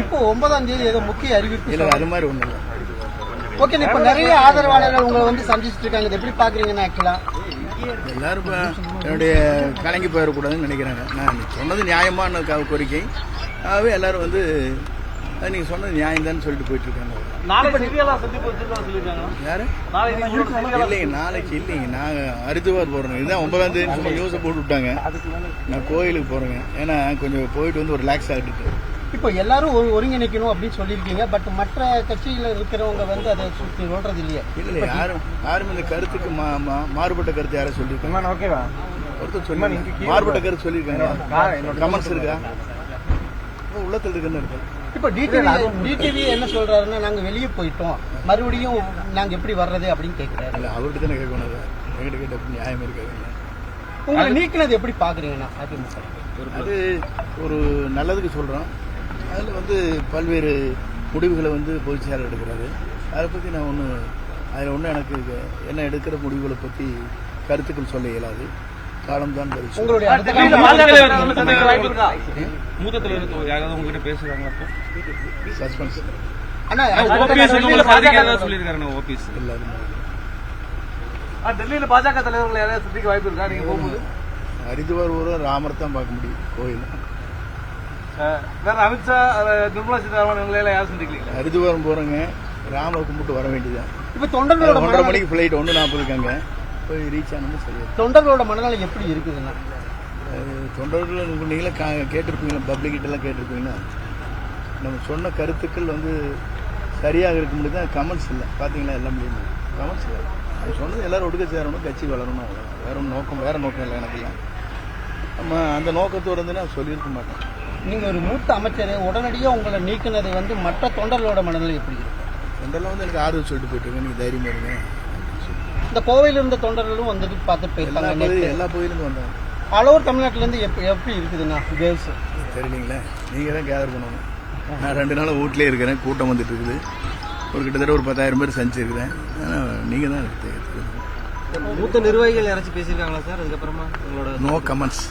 இப்போ 9ஆம் தேதி ஏதோ முக்கிய அறிவிப்பு இல்ல அது மாதிரி ஒண்ணு இல்லை. ஓகே, இப்ப நிறைய ஆதரவாளர்கள் உங்களை வந்து சந்திச்சுட்டு இருக்காங்க, இதை எப்படி பாக்குறீங்கன்னா? ஆக்சுவலா எல்லாரும் என்னுடைய கலங்கி போயிடக்கூடாதுன்னு நினைக்கிறாங்க. நான் சொன்னது நியாயமான கோரிக்கை. ஆகவே எல்லாரும் வந்து நீங்க சொன்னது நியாயம் தான் சொல்லிட்டு போயிட்டு இருக்காங்க. யாரு இல்லைங்க, நாளைக்கு இல்லைங்க, நாங்க ஹரித்வார் போறோம். இதுதான் 9ஆம் தேதி சும்மா நியூஸை போட்டு விட்டாங்க. நான் கோயிலுக்கு போறேங்க. ஏன்னா கொஞ்சம் போயிட்டு வந்து ஒரு ரிலாக்ஸ் ஆகிட்டு. இப்போ எல்லாரும் ஒருங்கிணைக்கணும் அப்படின்னு சொல்லியிருக்கீங்க. பட் மற்ற கட்சியில இருக்கிறவங்க வந்து அதை சுற்றி சொல்றது இல்லையா? இல்ல யாரும் இந்த கருத்துக்கு மாறுபட்ட கருத்து யாரும் சொல்லியிருக்காங்க. ஓகேவா, ஒருத்தர் சொல்லி மாறுபட்ட கருத்து சொல்லியிருக்காங்க. கமெண்ட்ஸ் இருக்கா? உள்ளத்தில் இருக்குன்னு இருக்கு. இப்போ டிடிவி என்ன சொல்றாருன்னா, நாங்க வெளியே போயிட்டோம், மறுபடியும் நாங்க எப்படி வர்றது அப்படின்னு கேட்கிறாரு. இல்ல அவர்கிட்ட தானே கேட்கணும். எங்கிட்ட கேட்ட நியாயம் இருக்காது. உங்களை நீக்கினது எப்படி பாக்குறீங்கன்னா? அது ஒரு நல்லதுக்கு சொல்றோம். அதில் வந்து பல்வேறு முடிவுகளை வந்து பொதுச் செயலாளர் எடுக்கிறாரு. அதை பற்றி நான் அதில் எனக்கு என்ன எடுக்கிற முடிவுகளை பற்றி கருத்துக்கள் சொல்ல இயலாது. காலம்தான் உங்களுடைய சஸ்பென்ஸ் டெல்லியில பாஜக தலைவர்கள் யாராவது சந்திக்க வாய்ப்பு இருக்கா? நீங்க போகும்போது ஹரித்வார் ஊரும் ராமர் தான் பார்க்க முடியும். கோயில் வேற அமித்ஷா, நிர்மலா சீதாராமன் இவங்களெல்லாம் யாரும் சந்திக்கல. ஹரித்வாரம் போறேங்க, ராமர் கும்பிட்டு வர வேண்டியதான். இப்ப தொண்டர்களோட 1:30 மணிக்கு ஃபிளைட் 1:40 இருக்காங்க. போய் ரீச் ஆனது சரியா. தொண்டர்களோட மனநிலை எப்படி இருக்குதுன்னா? தொண்டர்கள் நீங்களே கேட்டிருப்பீங்களா, பப்ளிக்கிட்டெல்லாம் கேட்டிருப்பீங்கன்னா, நம்ம சொன்ன கருத்துக்கள் வந்து சரியாக இருக்க முடியுது. கமெண்ட்ஸ் இல்லை பார்த்தீங்களா? எல்லாம் முடியும் கமெண்ட்ஸ் இல்லை. அது சொன்னது எல்லாரும் ஒடுக்க சேரணும், கட்சி வளரணும், வேற நோக்கம் இல்லை எனக்குலாம். நம்ம அந்த நோக்கத்தோடு வந்து நான் சொல்லியிருக்க மாட்டேன். நீங்க ஒரு மூத்த அமைச்சர், உடனடியாக உங்களை நீக்கினது வந்து மற்ற தொண்டர்களோட மனநிலை எப்படி இருக்கு? தொண்டர்லாம் வந்து எனக்கு ஆறுதல் சொல்லிட்டு போயிட்டு இருங்க, நீங்க தைரியமா இருங்க. இந்த கோவையில இருந்த தொண்டர்களும் வந்துட்டு பார்த்துட்டு போயிருக்காங்க. எல்லா கோயிலிருந்து வந்தாங்க. ஆல் ஓவர் தமிழ்நாட்டில இருந்து எப்படி இருக்குதுண்ணா கேர்ள்ஸ்? தெரியலீங்களா, நீங்க தான் கேதர் பண்ணணும். நான் 2 நாள் வீட்டிலே இருக்கிறேன். கூட்டம் வந்துட்டு இருக்குது. கிட்டத்தட்ட ஒரு 10,000 பேர் சந்திச்சிருக்கிறேன். நீங்க தான் மூத்த நிர்வாகிகள் யாராச்சும் பேசியிருக்காங்களா சார்? அதுக்கப்புறமா நோ கமெண்ட்ஸ்.